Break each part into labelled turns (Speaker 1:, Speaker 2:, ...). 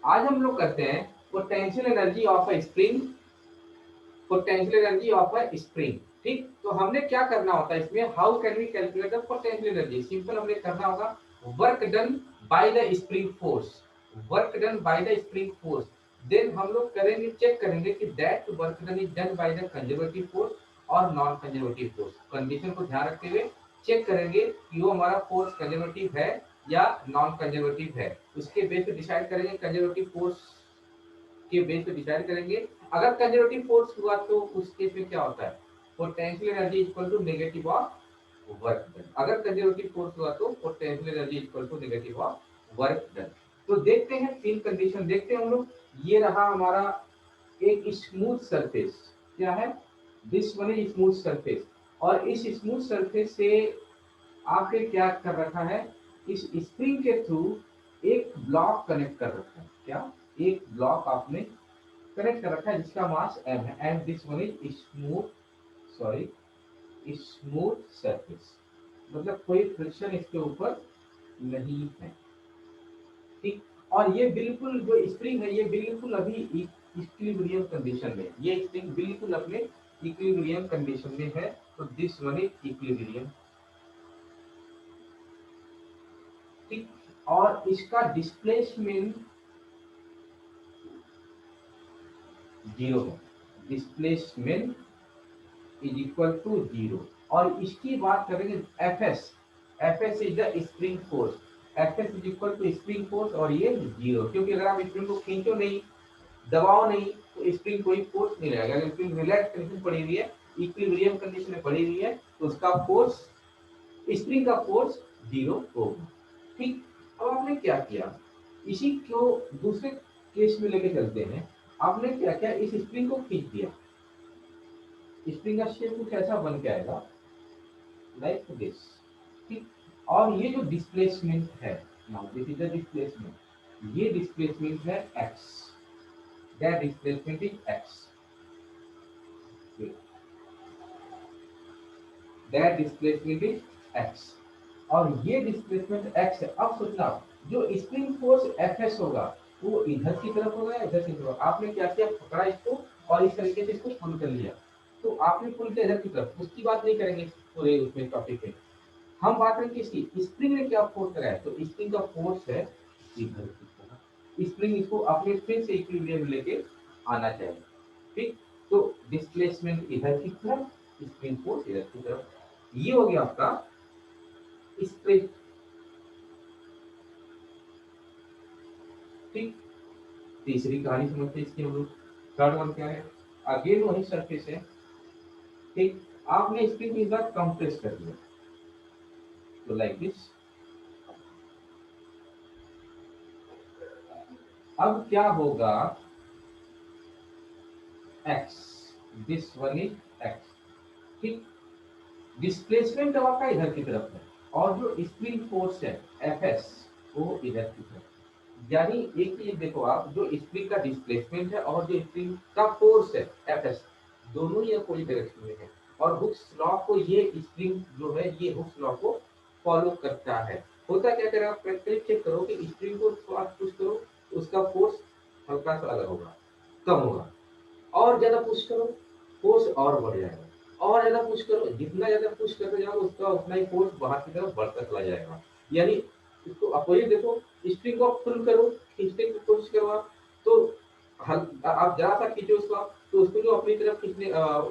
Speaker 1: आज हम लोग करते हैं potential energy of a spring, potential energy of a spring. ठीक, तो हमने क्या करना होता है इसमें, how can we calculate the potential energy. Simple हमने करना होगा work done by the spring force, work done by the spring force. Then हम लोग करेंगे, चेक करेंगे कि that work done is done by the conservative force और non conservative force. Condition को ध्यान रखते हुए चेक करेंगे कि वो हमारा फोर्स कंजर्वेटिव है या नॉन कंजर्वेटिव है। उसके बेस पे डिसाइड करेंगे, कंजर्वेटिव फोर्स के बेस पे डिसाइड करेंगे। अगर कंजर्वेटिव फोर्स हुआ तो उस केस में क्या होता है, potential energy equal to negative of work done. अगर कंजर्वेटिव फोर्स हुआ तो potential energy equal to negative of work done. तो देखते हैं तीन कंडीशन देखते हैं हम लोग। ये रहा हमारा एक स्मूथ सरफेस, क्या है, this one is smooth surface. और इस स्मूथ सरफेस से आपने क्या कर रखा है, इस स्प्रिंग के थ्रू एक ब्लॉक कनेक्ट कर रखा है। क्या, एक ब्लॉक आपने कनेक्ट कर रखा है जिसका मास m है, and this one is smooth, sorry smooth surface, मतलब कोई फ्रिक्शन इसके ऊपर नहीं है। ठीक, और ये बिल्कुल जो स्प्रिंग है ये बिल्कुल अभी इक्विलिब्रियम कंडीशन में, ये स्प्रिंग बिल्कुल अपने इक्विलिब्रियम कंडीशन में है। तो दिस वन इज इक्विलिब्रियम। ठीक, और इसका डिस्प्लेसमेंट जीरो है, displacement is equal to zero. और इसकी बात करेंगे F S, F S is the spring force, F S is equal to spring force, और ये जीरो, क्योंकि अगर आप स्प्रिंग को खींचो नहीं, दबाओ नहीं, तो स्प्रिंग कोई फोर्स नहीं रहेगा। अगर स्प्रिंग रिलैक्स कंडीशन पड़ी हुई है, इक्विलिब्रियम कंडीशन में पड़ी हुई है, तो उसका फोर्स, स्प्रिंग का फोर्स जीरो होगा। ठीक, अब आपने क्या किया, इसी को दूसरे केस में लेके चलते हैं। आपने क्या किया, इस स्प्रिंग को खींच दिया, स्प्रिंग का शेप कुछ ऐसा बन के आएगा, लाइक दिस। ठीक, और ये जो डिस्प्लेसमेंट है, now this is the displacement, ये डिस्प्लेसमेंट है x, that displacement is x, that displacement is x, और ये डिस्प्लेसमेंट x है। अब सोचना, जो स्प्रिंग फोर्स Fs होगा वो इधर की तरफ होगा या इधर की तरफ। आपने क्या किया, पकड़ा इसको और इस तरीके से इसको पुल कर लिया, तो आपने पुल किया इधर की तरफ। उसकी बात नहीं करेंगे पूरे उसमें टॉपिक में, हम बात करें किसकी, स्प्रिंग ने क्या फोर्स लगाया। तो स्प्रिंग का फोर्स है इधर की तरफ, स्प्रिंग इसको अपने फिर से इक्विलिब्रियम में लेके आना चाहिए। ठीक, तो डिस्प्लेसमेंट इधर की तरफ, स्प्रिंग फोर्स इधर की तरफ, ये हो गया आपका स्प्रिंग। ठीक, तीसरी कहानी समझते हैं इसकी हम लोग। थर्ड वन क्या है, अगेन वही सरफेस है। ठीक, आपने स्प्रिंग को इस बार कंप्रेस कर दिया, तो लाइक दिस। अब क्या होगा, x, this one is x। ठीक, डिस्प्लेसमेंट अब आपका इधर की तरफ है, और जो स्प्रिंग फोर्स है एफ एस वो इधर की तरफ। यानी एक चीज देखो आप, जो स्प्रिंग का डिस्प्लेसमेंट है और जो स्प्रिंग का फोर्स है एफ एस, दोनों ही अपोजिट डायरेक्शन में है। और हुक्स लॉ को ये स्प्रिंग जो है ये हुक्स लॉ को फॉलो करता है। होता क्या, अगर आप प्रैक्टिकली चेक करो कि स्प्रिंग को थोड़ा पुश करो, उसका फोर्स हल्का सा अलग होगा, कम होगा, और ज्यादा पुश करो फोर्स और बढ़ जाएगा, और ज्यादा पुश करो, जितना ज्यादा पुश करते जाओगे उसका उतना ही फोर्स बाहर की तरफ बढ़ता चला जाएगा। यानी इसको अपोजिट देखो, स्प्रिंग को फुल करो, खींचने की कोशिश करो आप, तो आप जरा सा खींचो उसको, तो उसको जो अपनी तरफ खींचने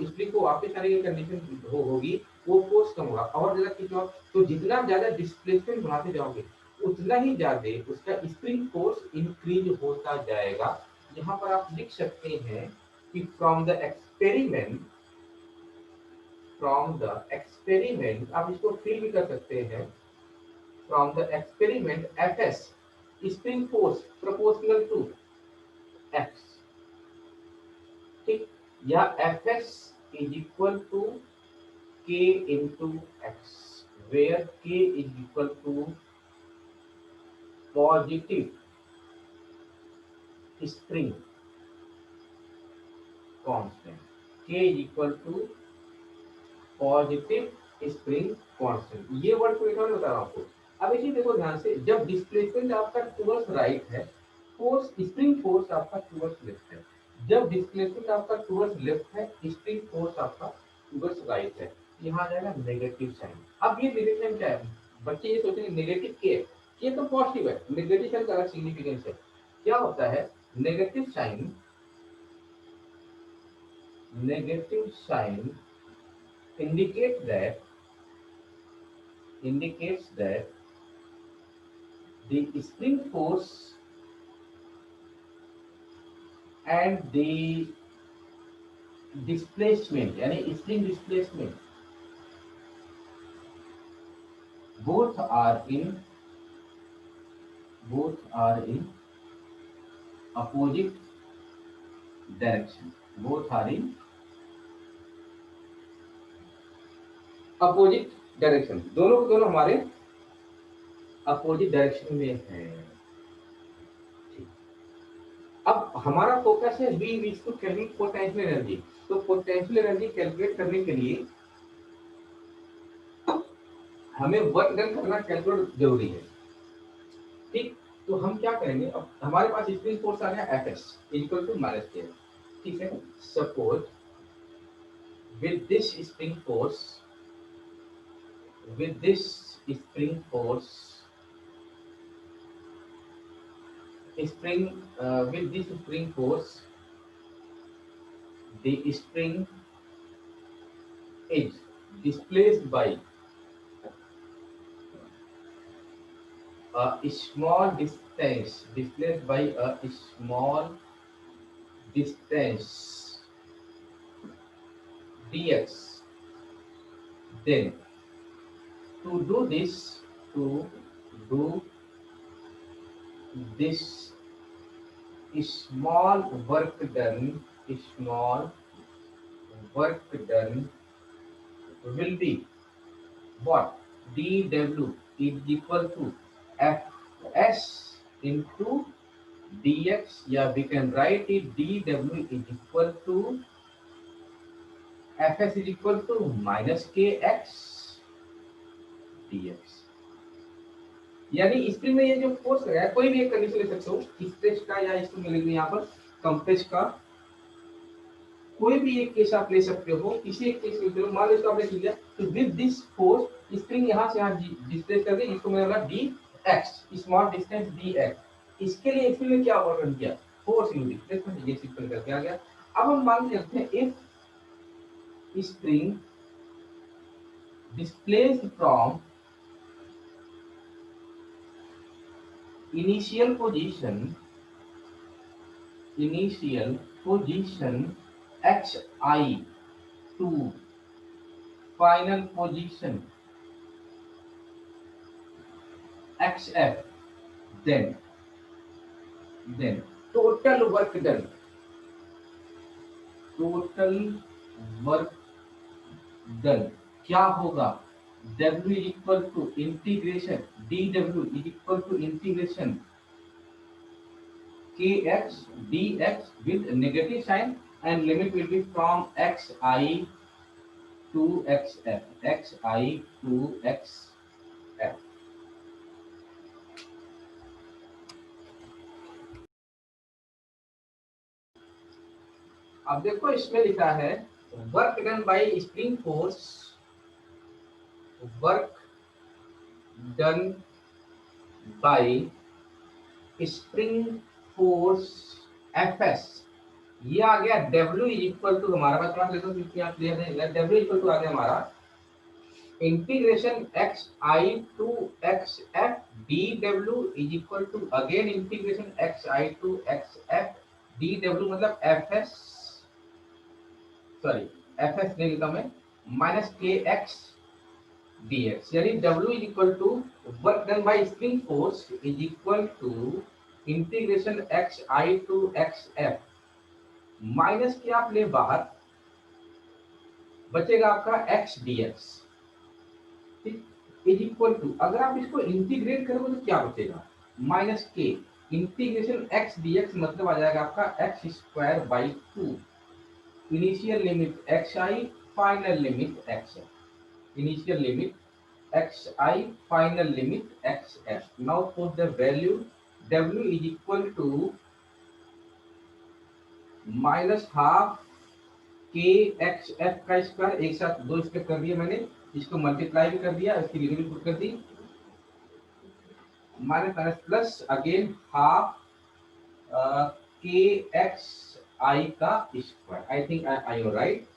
Speaker 1: स्प्रिंग को वापस आने की कंडीशन होगी, वो फोर्स कम होगा। और ज्यादा खींचो आप, तो जितना ज्यादा डिस्प्लेसमेंट बढ़ाते जाओगे उतना ही ज्यादा उसका स्प्रिंग फोर्स इंक्रीज होता जाएगा। यहाँ पर आप लिख सकते हैं कि फ्रॉम द एक्सपेरिमेंट, आप इसको फील भी कर सकते हैं, from the experiment F S spring force proportional to X. ठीक, या F S is equal to K into X, where K is equal to positive spring constant, K is equal to positive spring constant. ये word को बता रहा हूं आपको। अब इसी देखो ध्यान से, जब डिस्प्लेसमेंट आपका टुवर्ड्स राइट है, फोर्स, स्प्रिंग फोर्स आपका टुवर्ड्स लेफ्ट है। जब डिस्प्लेसमेंट आपका टुवर्ड्स लेफ्ट है, स्प्रिंग फोर्स आपका टुवर्ड्स राइट है। यहाँ आ जाएगा नेगेटिव साइन। अब ये नेगेटिव साइन क्या है? बच्चे ये सोचेंगे नेगेटिव के तो पॉजिटिव है, नेगेटिव साइन का अलग सिग्निफिकेंस है। क्या होता है negative sign? Negative sign indicates that the spring force and the displacement यानी spring displacement both are in opposite direction, both are in opposite direction, दोनों के दोनों हमारे अपोजिट डायरेक्शन में है। अब हमारा फोकस है we wish to calculate potential energy. तो पोटेंशियल एनर्जी कैलकुलेट करने के लिए हमें वर्क डन करना कैलकुलेट जरूरी है। ठीक, तो हम क्या करेंगे? अब हमारे पास स्प्रिंग फोर्स आ गया Fs इक्वल टू माइनस के। ठीक है, suppose with this spring force with this spring force with this spring force the spring is displaced by a small distance dx. Then to do this small work done will be what? dw is equal to fs into dx, या we can write it dw is equal to fs is equal to minus kx dx। यानी spring में ये जो force लगा है, कोई भी एक कंडीशन ले सकते हो, स्ट्रेच का या इसको मिलेगी यहाँ पर कंप्रेस का, कोई भी एक केस आप ले सकते हो। किसी एक केस ले लो, मान लो इसको आपने लिया तो विद दिस फोर्स स्प्रिंग यहाँ से यहाँ डिस्प्लेस कर दी, इसको मैंने बोला D x, small distance D x. इसके लिए स्प्रिंग में क्या वर्क किया? फोर्स यूज डिस्प्लेसमेंट, ये सिंपल करके आ गया। अब हम मान लेते हैं if spring displaced from initial position xi to final position xf, then total work done क्या होगा? W is equal to integration dw is equal to integration kx dx with negative sign, and limit will be from xi to xf। अब देखो इसमें लिखा है work done by spring force, work done by spring force Fs, ये आ गया W is equal to, हमारा पास class लेते हैं आप क्लियर है, W इक्वल टू आ गया हमारा integration xi to xf dw is equal to again integration xi to xf dw, मतलब fs ले लेता मैं माइनस kx dx, यानी W is equal to work done by spring force is equal to integration xi to xf minus K आप ले बाहर, बचेगा आपका x dx। ठीक, इज इक्वल टू, अगर आप इसको इंटीग्रेट करोगे तो क्या बचेगा? माइनस के इंटीग्रेशन x dx, मतलब आ जाएगा आपका x square by 2, initial limit xi, final limit xf, initial limit xi, final limit xf। now put the value W is equal to minus half K X F का square, एक साथ दो step कर दिए मैंने, इसको मल्टीप्लाई भी कर दिया, इसकी लिमिट भी पुट कर दी, minus minus plus again half K X I का square. I think I you right,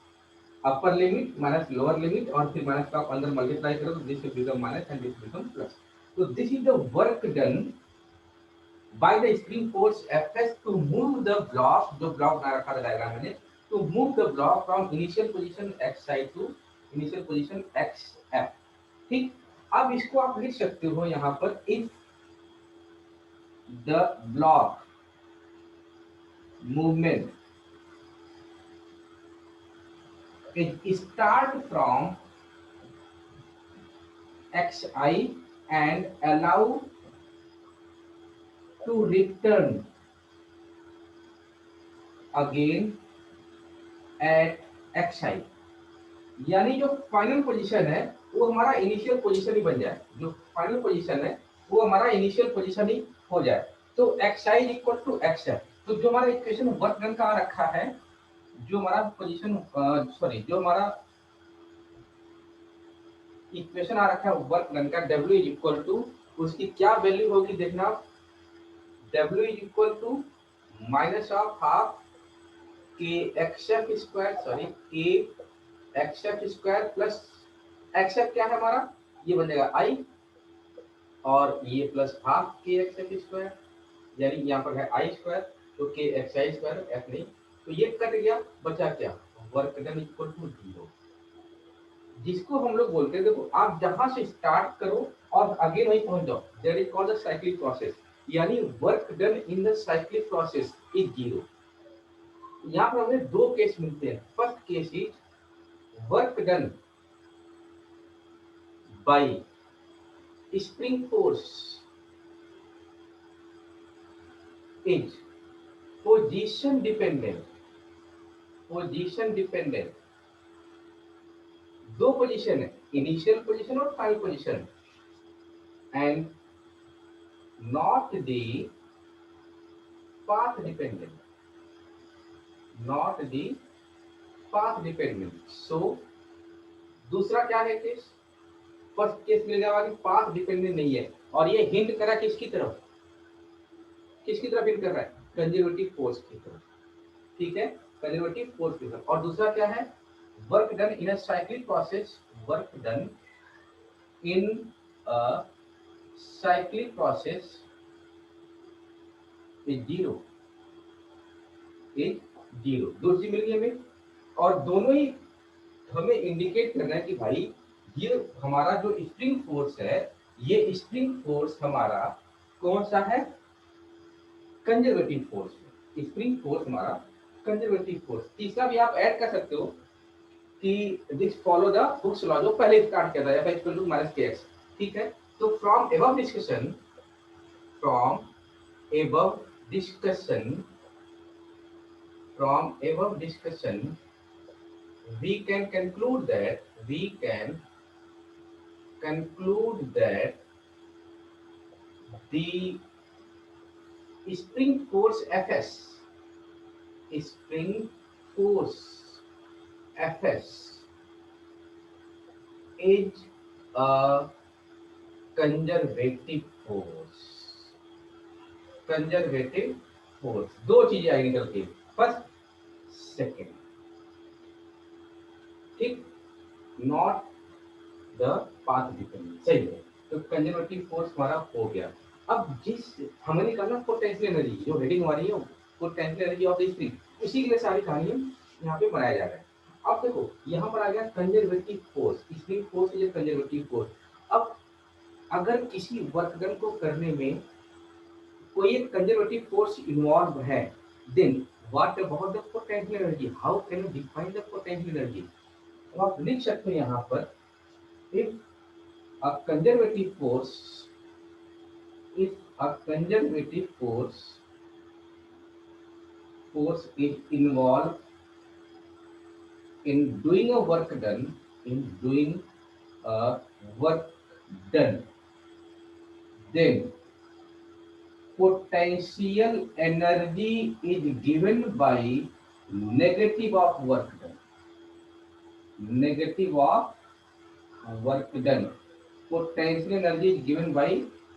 Speaker 1: upper limit minus lower limit और फिर माइनस का आप अंदर मल्टीप्लाई करो तो this will become minus and this become plus. तो this is the work done by the spring force Fs to move the block, जो block बना रखा था डायग्राम मैंने, to move the block from initial position x side to initial position x f। ठीक, अब इसको आप लिख सकते हो यहाँ पर, if the block movement is start from xi and allow to return again at xi, यानी जो फाइनल पोजीशन है वो हमारा इनिशियल पोजीशन ही बन जाए, जो फाइनल पोजीशन है वो हमारा इनिशियल पोजीशन ही हो जाए। तो xi is equal to xf। तो जो हमारा इक्वेशन वर्क डन का रखा है, जो हमारा पोजीशन सॉरी जो हमारा इक्वेशन आ रखा है वर्क डन का, w इज इक्वल टू, उसकी क्या वैल्यू होगी देखना आप, w is equal to minus of half K X F square, sorry के एक्सएफ स्क्वायर प्लस एक्सएफ क्या है हमारा, ये बन जाएगा आई, और ये plus half K X F square, यानी यहाँ पर है आई स्क्वायर, तो के एक्स आई स्क्वायर एफ नहीं, तो ये कट गया, बचा क्या, वर्क डन इक्वल टू 0, जिसको हम लोग बोलते हैं, देखो आप जहां से स्टार्ट करो और अगेन वहीं पहुंच जाओ, that is called the cyclic process, यानी work done in the cyclic process is 0। यहाँ पर हमें दो केस मिलते हैं। First case is work done by spring force is position dependent, position dependent, दो पोजीशन है, इनिशियल पोजीशन और final position, and not the path dependent, not the path dependent. So दूसरा क्या है केस, फर्स्ट केस मिल गया वाली path dependent नहीं है, और ये हिंट करा किसकी तरफ, किसकी तरफ हिंट कर रहा है, कंजर्वेटिव फोर्स की तरफ, ठीक है, कंजर्वेटिव फोर्स की तरफ। और दूसरा क्या है, work done in a cyclic process, work done in a cyclic process is 0, is 0। दो चीज मिल गई हमें, और दोनों ही हमें इंडिकेट करना है कि भाई ये हमारा जो स्प्रिंग फोर्स है, ये स्प्रिंग फोर्स हमारा कौन सा है, कंजर्वेटिव फोर्स, स्प्रिंग फोर्स हमारा कंजर्वेटिव फोर्स। तीसरा भी आप ऐड कर सकते हो कि this follow the Hooke's law, जो पहले स्टार्ट किया था, f इक्वल टू माइनस के एक्स, ठीक है। तो from above discussion, from above discussion, from above discussion we can conclude that, we can conclude that the spring force Fs, spring force Fs is a conservative force, conservative force। दो चीजें आएगी निकल के, first second, ठीक, not the path dependent, सही है। तो conservative force हमारा हो गया। अब जिस हमें निकालना पोटेंशियल एनर्जी, जो हेडिंग हमारी है potential energy of the spring, उसी के लिए सारी कहानी यहाँ पे बनाया जा रहा है। अब देखो यहाँ पर आ गया conservative force, spring force is conservative force. अब अगर किसी वर्क डन को करने में कोई एक कंजर्वेटिव फोर्स इन्वॉल्व है, then what about the potential energy, how can you define the potential energy. तो आप लिख सकते हैं यहाँ पर, if a conservative force, if a conservative force is involved in doing a work done, in doing a work done, then potential energy is given by negative of work done, negative of work done, potential energy is given by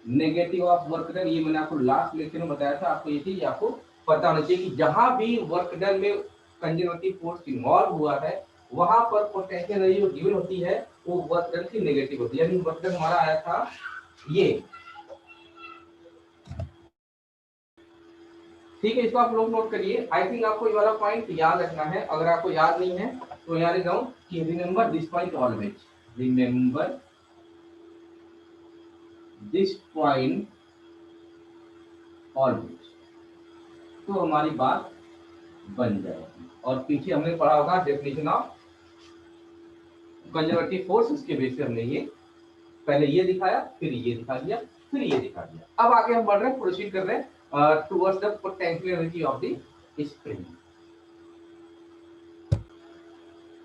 Speaker 1: negative of work done. ये मैंने आपको last lecture में बताया था, आपको ये चीज आपको पता होना चाहिए कि जहां भी वर्क डन में कंजर्वेटिव फोर्स इन्वॉल्व हुआ है वहां पर पोटेंशियल एनर्जी जो गिवन होती है वो वर्क डन की नेगेटिव होती है। यानी वर्क डन हमारा आया था ये, ठीक है। इसको आप लोग नोट करिए। आई थिंक आपको ये वाला पॉइंट याद रखना है। अगर आपको याद नहीं है तो यहाँ लिख रहा हूँ कि remember this point always, remember this point always, तो हमारी बात बन जाएगी। और पीछे हमने पढ़ा होगा डेफिनेशन ऑफ कंजर्वेटिव फोर्स, उसके बेस पे हमने ये पहले ये दिखाया, फिर ये दिखा दिया, फिर ये दिखा दिया। अब आगे हम बढ़ रहे हैं, प्रोसीड कर रहे हैं towards the potential energy of the spring.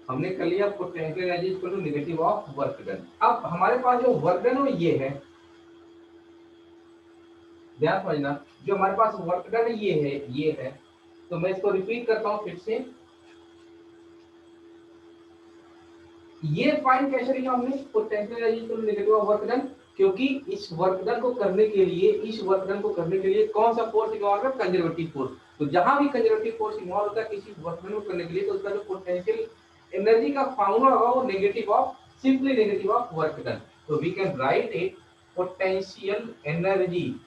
Speaker 1: हमने कर लिया potential energy equal to negative of work done. अब हमारे पास जो वर्क डन है ये है, ध्यान समझना, जो हमारे पास वर्क डन है ये है। तो मैं इसको रिपीट करता हूं फिर से। ये फाइंड कैसे किया हमने potential energy equal to negative of work done, क्योंकि इस वर्क डन को करने के लिए कौन सा फोर्स इन्वॉल्व है? Conservative force. तो जहां भी कंजर्वेटिव फोर्स इन्वॉल्व होता है किसी वर्क डन को करने के लिए, तो उसका जो पोटेंशियल एनर्जी का फॉर्मूला होगा वो negative of, simply negative of work done. तो we can write it potential energy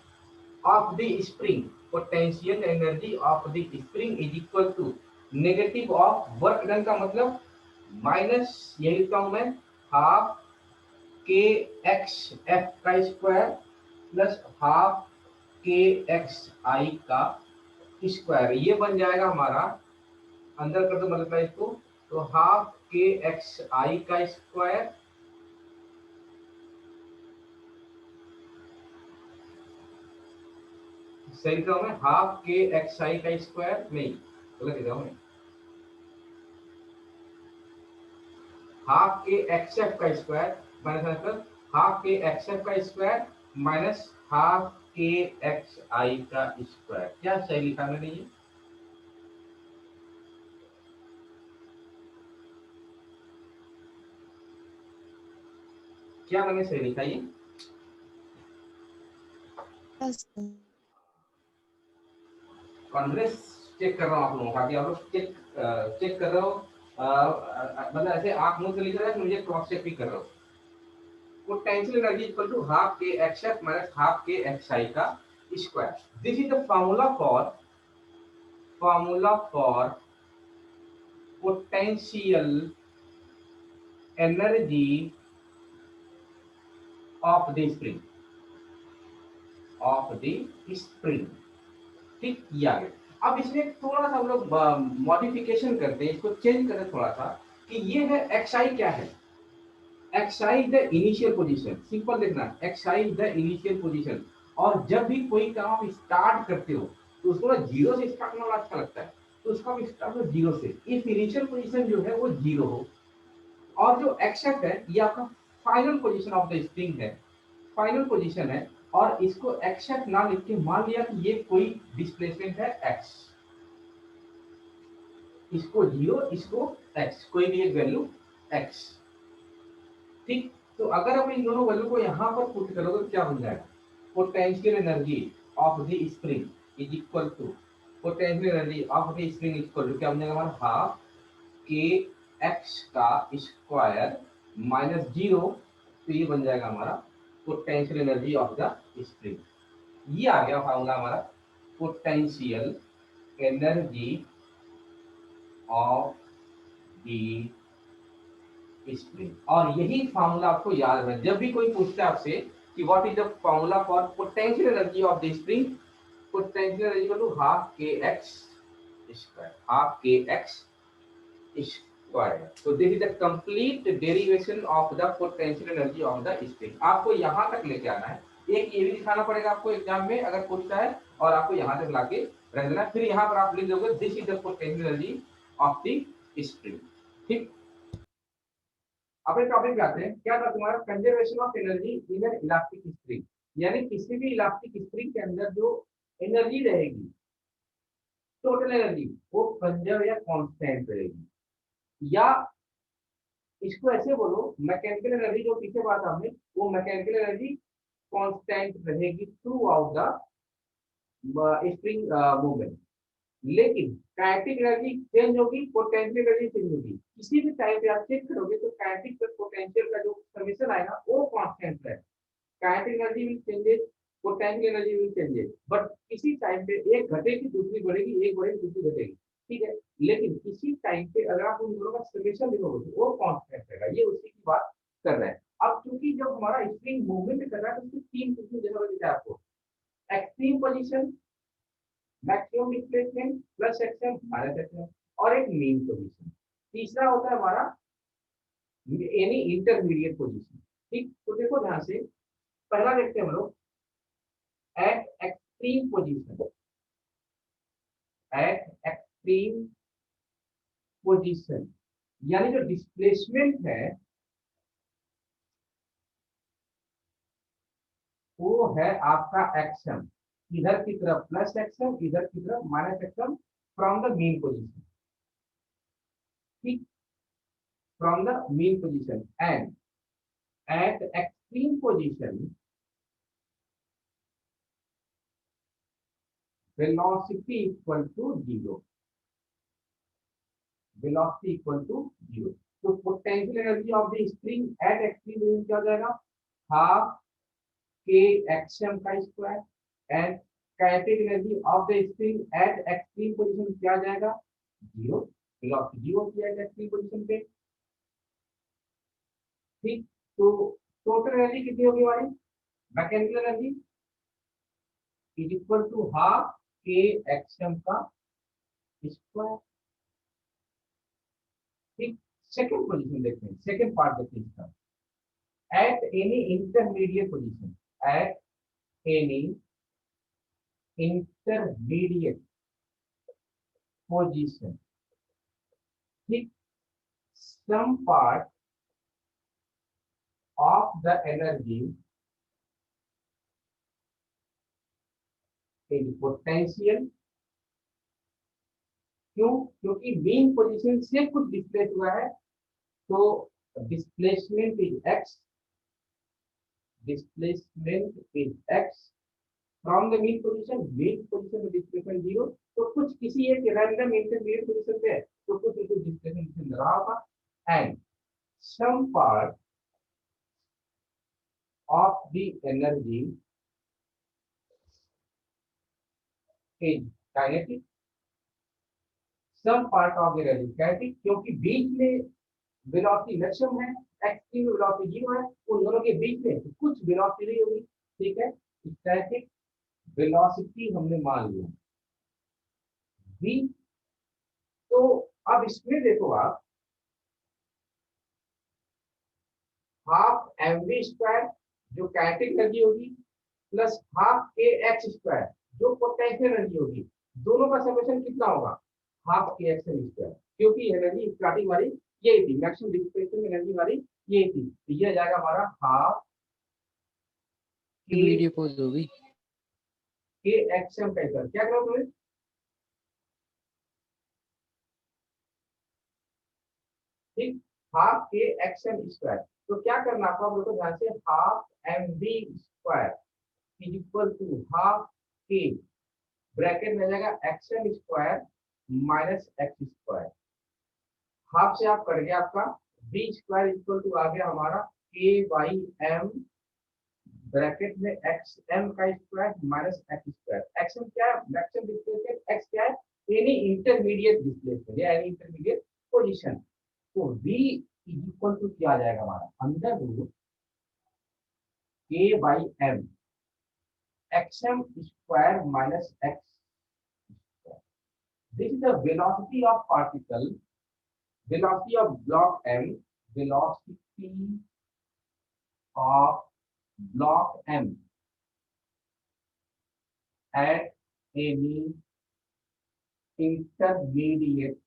Speaker 1: of the spring, potential energy of the spring is equal to negative of work done का मतलब minus, यही लिखता हूं मैं, हाफ के एक्स एफ का square plus half K X I का square. ये बन जाएगा हमारा, अंदर कर दो मल्टीप्लाई इसको, तो हाफ के एक्स आई का स्क्वायर सही लिख रहा हूं मैं, हाफ के एक्स आई का स्क्वायर नहीं, गलत लिख रहा हूं मैं, हाफ के एक्स एफ का square minus half K X F का square minus half K X I का स्क्वायर। क्या सही लिखा मैंने ये? क्या मैंने सही लिखा ये? कॉन्फ्रेंस चेक कर रहा हूँ आप लोगों का, कि आप लोग चेक कर रहे हो, मतलब ऐसे आप मुंह से लिख रहे हैं, मुझे क्रॉस चेक भी कर रहे हो। Potential energy equal to half K X F minus half K X I का square. This is the formula for potential energy of the spring, ठीक, ये आ गया। अब इसमें थोड़ा सा हम लोग मॉडिफिकेशन करते हैं, इसको चेंज करें थोड़ा सा, कि ये है एक्स आई क्या है? X I the initial position, simple देखना, X I the initial position. और जब भी कोई काम आप स्टार्ट करते हो तो उसको ना जीरो से स्टार्ट करना अच्छा लगता है, तो उसका भी स्टार्ट हो जीरो से। इफ इनिशियल पोजीशन जो है वो जीरो हो, और जो एक्स एफ है ये आपका final position of the spring है, फाइनल पोजीशन है, और इसको एक्स एफ ना लिख के मान लिया कि ये कोई डिस्प्लेसमेंट है एक्स, इसको जीरो, इसको एक्स, कोई भी एक वैल्यू एक्स, ठीक। तो अगर आप इन दोनों वैल्यू को यहाँ पर पुट करोगे तो क्या बन जाएगा? Potential energy of the spring is equal to, potential energy of the spring is equal to क्या बन जाएगा हमारा? हाफ के एक्स का स्क्वायर माइनस जीरो, तो ये बन जाएगा हमारा potential energy of the spring. ये आ गया फॉर्मूला हमारा, potential energy of the spring. और यही फार्मूला आपको याद है, जब भी कोई पूछता है आपसे कि what is the formula for potential energy of the spring, potential energy equal to half K X square, half K X square. तो this is the complete derivation of the potential energy of the spring. आपको यहां तक लेके आना है, एक ये भी दिखाना पड़ेगा आपको एग्जाम में अगर पूछता है, और आपको यहां तक लाके रख देना, फिर यहां पर आप लिख दोगे this is the potential energy of the spring, ठीक। अपने टॉपिक पे आते हैं। क्या था तुम्हारा? Conservation of energy in an elastic spring. यानी किसी भी इलास्टिक स्प्रिंग के अंदर जो एनर्जी रहेगी, टोटल एनर्जी वो कंजर्व या कांस्टेंट रहेगी। या इसको ऐसे बोलो, मैकेनिकल एनर्जी जो पीछे बात हमने, वो मैकेनिकल एनर्जी कांस्टेंट रहेगी through out the spring movement. लेकिन काइनेटिक एनर्जी चेंज होगी, पोटेंशियल एनर्जी चेंज होगी। किसी भी टाइम पे आप चेक करोगे तो काइनेटिक प्लस पोटेंशियल का जो समीशन आएगा वो कांस्टेंट है। Kinetic energy will changes, potential energy will changes, but किसी टाइम पे एक घटेगी दूसरी बढ़ेगी, एक बढ़ेगी दूसरी घटेगी, ठीक है। लेकिन किसी टाइम पे अगर आप उन दोनों का समीशन लिखोगे तो वो कांस्टेंट रहेगा। ये उसी की बात कर रहा है। अब क्योंकि जब हमारा स्प्रिंग मूवमेंट कर रहा है तो उसके तीन पोजीशन जैसा दिखा है आपको, extreme position, maximum displacement plus action minus action, और एक मीन पोजीशन। तीसरा होता है हमारा एनी इंटरमीडिएट पोजीशन। ठीक, तो देखो ध्यान से, पहला देखते हैं हम लोग eight extreme position. Eight extreme position यानी जो डिस्प्लेसमेंट है वो है आपका एक्शन, इधर की तरफ प्लस एक्शन, इधर की तरफ minus action from the mean position. ठीक, from the mean position and at extreme position velocity equal to 0, velocity equal to 0। तो potential energy of the spring at extreme position क्या हो जाएगा, हाफ के एक्सएम का square and kinetic energy of the spring at extreme position क्या आ जाएगा, 0। Velocity 0 होती है एक्सट्रीम पोजीशन पे। ठीक, तो टोटल एनर्जी कितनी होगी हमारी, mechanical energy is equal to half K X M का स्क्वायर। ठीक, सेकंड पोजीशन देखते हैं, सेकंड पार्ट देखते हैं इसका। at any intermediate position, at any intermediate position, ठीक, some part of the energy is potential। क्यों, क्योंकि मेन पोजीशन से कुछ डिस्प्लेस हुआ है, तो displacement is x, displacement is x from the mean position, mean position में डिस्प्लेसमेंट 0। तो कुछ किसी एक रैंडम इंटरमीडिएट पोजीशन पे है तो कुछ डिस्प्लेसमेंट मिल रहा होगा and some part of the energy is kinetic, some part of the energy kinetic, क्योंकि बीच में वेलोसिटी मैक्सिमम है, एक्सट्रीम वेलोसिटी 0 है, उन दोनों के बीच में कुछ वेलोसिटी होगी, ठीक है। स्टैटिक वेलोसिटी हमने मान लिया v। तो अब इसमें देखो आप, हाफ mv स्क्वायर जो काइनेटिक एनर्जी होगी plus half K X square जो पोटेंशियल एनर्जी होगी, दोनों का समेशन कितना होगा, हाफ के एक्स स्क्वायर। क्योंकि एनर्जी स्टार्टिंग वाली यही थी, मैक्सिमम डिस्प्लेसमेंट एनर्जी वाली यही थी, तो ये जाएगा हमारा हाफ
Speaker 2: वीडियो पॉज होगी
Speaker 1: के एक्स एम का स्क्वायर। क्या करो तुम्हें, ठीक, half K x M square. तो क्या करना आपको, आप देखो ध्यान से, half M B square is equal to half K, bracket में जाएगा X M square minus X square. Half से आप कट गया आपका, बी स्क्वायर इक्वल टू आ गया हमारा के बाई एम, ब्रैकेट में एक्स एम का square minus X square. X M क्या है, मैक्सिमम डिस्प्लेसमेंट, एक्स क्या है, एनी इंटरमीडिएट डिस्प्लेसमेंट या एनी इंटरमीडिएट पोजीशन। तो v इज इक्वल टू क्या आ जाएगा हमारा, under root K by M X M square minus X square. This is the velocity of particle, velocity of block m, velocity of block m at any intermediate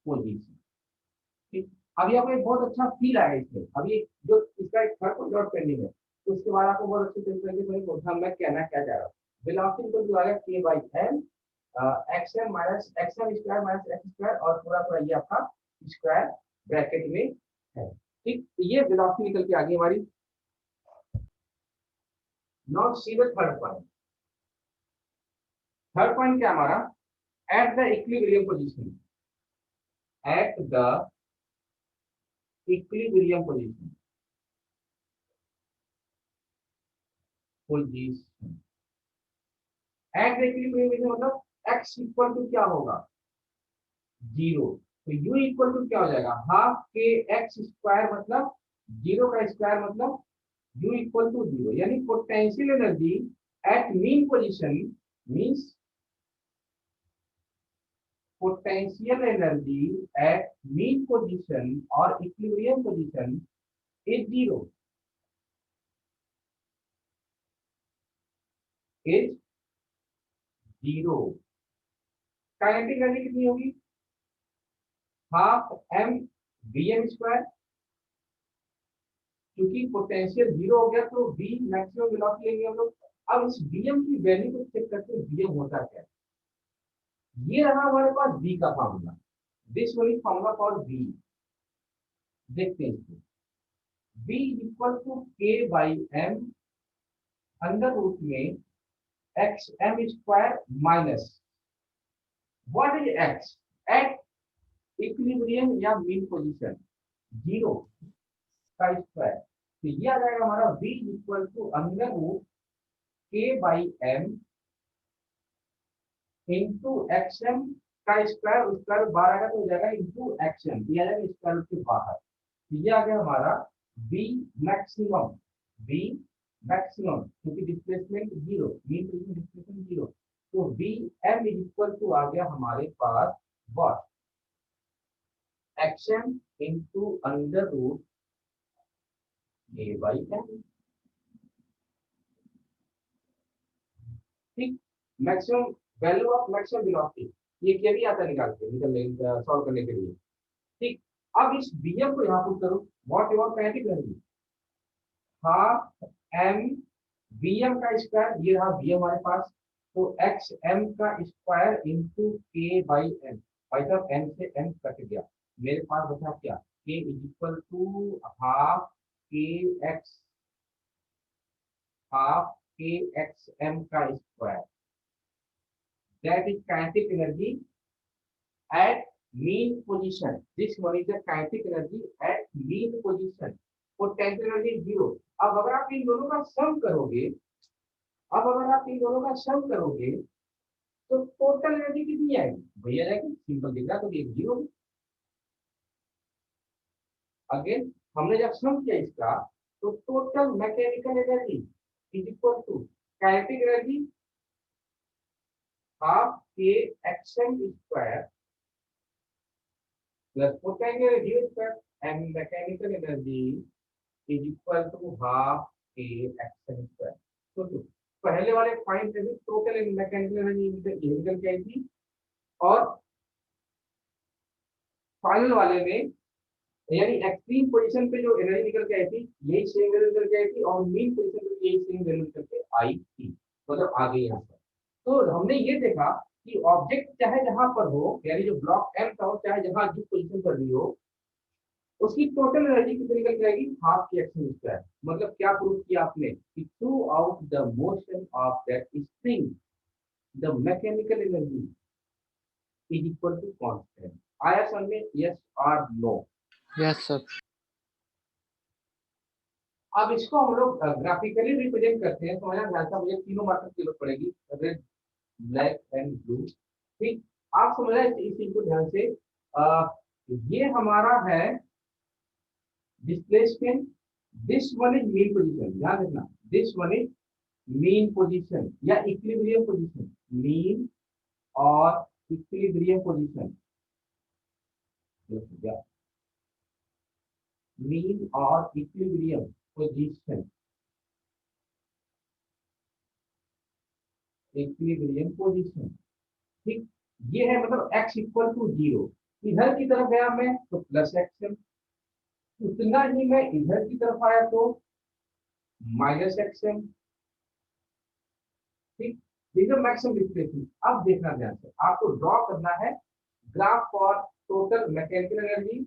Speaker 1: position। ठीक, अभी आपको एक बहुत अच्छा फील आएगा इसमें, अभी जो इसका एक थर्ड पॉइंट और पेंडिंग है, उसके बाद आपको बहुत अच्छे तरीके से मैं कहना क्या चाह रहा हूँ। वेलोसिटी इक्वल टू आ गया k by m xm minus xm square minus x square और पूरा पूरा ये आपका स्क्वायर ब्रैकेट में है। ठीक, तो ये वेलोसिटी निकल के आ गई हमारी। Now see the third point. Third point क्या हमारा, at the equilibrium position, at the equilibrium position, position at the equilibrium position मतलब x इक्वल टू क्या होगा, जीरो। तो u इक्वल टू क्या हो जाएगा, हाफ के एक्स स्क्वायर मतलब जीरो का स्क्वायर मतलब u इक्वल टू जीरो। यानी potential energy at mean position means potential energy at mean position or equilibrium position is zero, is zero। Kinetic energy कितनी होगी, half m vm square, क्योंकि potential zero हो गया तो v maximum velocity लेंगे हम लोग। अब इस vm की वैल्यू को चेक करते हैं vm होता क्या है। ये रहा हमारे पास v का formula, this one is formula for v। देखते हैं इसको, v equal to k by m under root में X M square minus what is X at equilibrium या मीन पोजीशन, जीरो का स्क्वायर। तो ये आ जाएगा हमारा v equal to under root k by m into X M का square, square बाहर आएगा तो हो जाएगा इंटू एक्स एम, ये आ जाएगा स्क्वायर के बाहर। तो ये आ गया हमारा v मैक्सिमम, v मैक्सिमम क्योंकि displacement zero, mean position displacement zero. तो वी एम इक्वल टू आ गया हमारे पास what, action into under root A by M. ठीक, maximum value of maximum velocity, ये क्या भी आता निकालने सॉल्व करने के लिए। ठीक, अब इस bm को यहाँ पुट करो, what your kinetic energy, half m vm का स्क्वायर, ये रहा vm हमारे पास, तो एक्स एम का स्क्वायर इंटू के बाई एम। भाई साहब एम से एम कट गया, मेरे पास बचा क्या, के is equal to half K x, half K x M का square, that is kinetic energy at mean position. This one is the kinetic energy at mean position, potential energy zero. अब अगर आप इन दोनों का सम करोगे, अब अगर आप इन दोनों का सम करोगे तो टोटल एनर्जी कितनी आएगी भैया, जाएगी सिंपल दिख रहा तो ये जीरो। अगेन हमने जब सम किया इसका तो total mechanical energy is equal to kinetic energy half K X M square plus potential energy square and mechanical energy is equal to half K X M square. तो पहले वाले पॉइंट में टोटल मैकेनिकल एनर्जी निकल के आई थी और फाइनल वाले में यानी एक्सट्रीम पोजीशन पे जो एनर्जी निकल के आई थी यही सेम वैल्यू निकल के आई थी और मीन पोजीशन पे यही सेम वैल्यू निकल के आई थी, मतलब आ गई यहाँ पर। तो हमने ये देखा कि ऑब्जेक्ट चाहे जहां पर हो, यानी जो ब्लॉक एम का हो, चाहे जहां जिस पोजीशन पर भी हो, उसकी टोटल एनर्जी कितनी निकल के आएगी, हाफ के एक्शन स्क्वायर। मतलब क्या प्रूव किया आपने कि throughout the motion of that spring the mechanical energy is equal to constant. आया समझ में, यस और नो?
Speaker 2: Yes sir.
Speaker 1: अब इसको हम लोग ग्राफिकली रिप्रेजेंट करते हैं, समझना ध्यान से, मुझे तीनों मार्कर की जरूरत पड़ेगी, रेड ब्लैक एंड ब्लू। ठीक, आप समझना इस चीज को ध्यान से। ये हमारा है displacement, this one is mean position, ध्यान रखना, this one is mean position या इक्विलिब्रियम पोजीशन, मीन और इक्विलिब्रियम पोजीशन, मीन और इक्विलिब्रियम पोजीशन, इक्विलिब्रियम पोजीशन। ठीक, ये है मतलब x इक्वल टू जीरो, इधर की तरफ गया मैं तो प्लस एक्स, उतना ही मैं इधर की तरफ आया तो माइनस एक्स। ठीक, दिस इज मैक्सिमम डिस्प्लेसमेंट। अब देखना ध्यान से, आपको ड्रॉ करना है graph for total mechanical energy,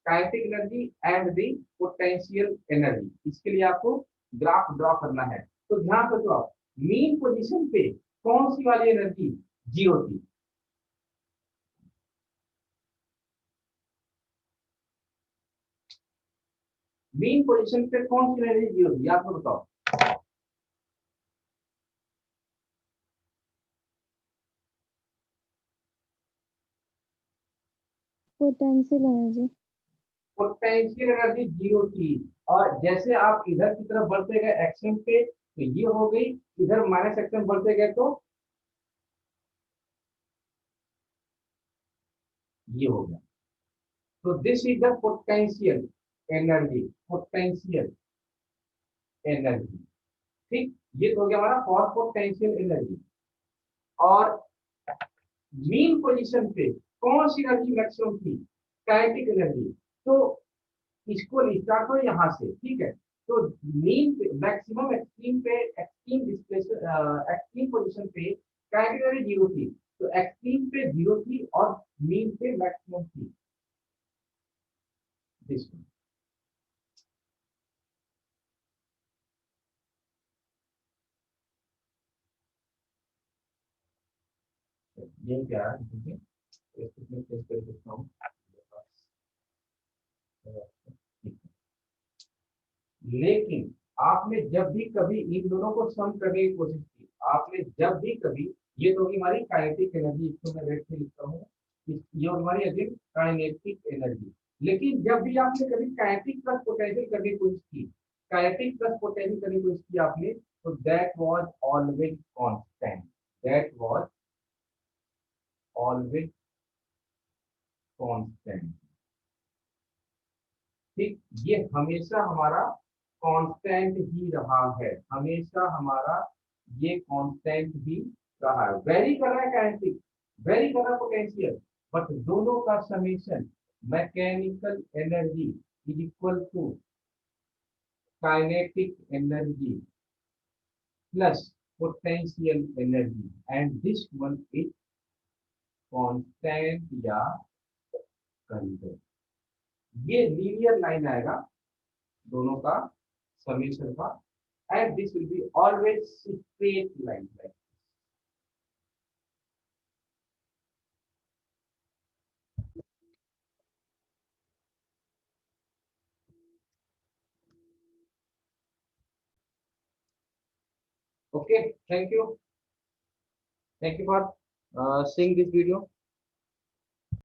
Speaker 1: kinetic energy and the potential energy. इसके लिए आपको ग्राफ ड्रॉ करना है। तो ध्यान से, आप मीन पोजीशन पे कौन सी वाली एनर्जी जीरो थी? मीन पोजीशन पे कौन सी एनर्जी जीरो थी, आपको बताओ।
Speaker 2: Potential energy.
Speaker 1: Potential energy zero थी। और जैसे आप इधर की तरफ बढ़ते गए एक्शन पे तो ये हो गई, इधर माइनस एक्शन बढ़ते गए तो ये हो गया। तो this is the potential energy, potential energy. ठीक, ये तो हो गया हमारा फॉर पोटेंशियल एनर्जी। और मीन पोजीशन पे कौन सी एनर्जी मैक्सिमम थी? Kinetic energy. तो इसको स्टार्ट हो यहाँ से, ठीक है। तो मीन मैक्सिमम एक्सट्रीम पे, एक्सट्रीम डिस्प्लेसमेंट, एक्सट्रीम पोजीशन पे काइनेटिक एनर्जी जीरो थी। तो एक्सट्रीम पे जीरो थी और मीन पे मैक्सिमम थी। दिस ये क्या है, ठीक है, इसमें टेस्ट कर सकता हूँ। लेकिन आपने जब भी कभी इन दोनों को सम करने की कोशिश की, आपने जब भी कभी, ये तो होगी हमारी काइनेटिक एनर्जी, इसको मैं रेड से लिखता हूँ, ये हमारी अगेन काइनेटिक एनर्जी। लेकिन जब भी आपने कभी काइनेटिक प्लस पोटेंशियल करने की कोशिश की, काइनेटिक प्लस पोटेंशियल करने की कोशिश की आपने, तो that was always constant, that was always constant. ठीक, ये हमेशा हमारा कांस्टेंट ही रहा है, हमेशा हमारा ये कांस्टेंट ही रहा है। वेरी कर रहा है काइनेटिक, वेरी कर रहा है पोटेंशियल, बट दोनों का summation mechanical energy is equal to kinetic energy plus potential energy, and this one is constant या कंजर्व। ये लीनियर लाइन आएगा दोनों का समेशन का, and this will be always straight line like this. Okay, thank you for seeing this video.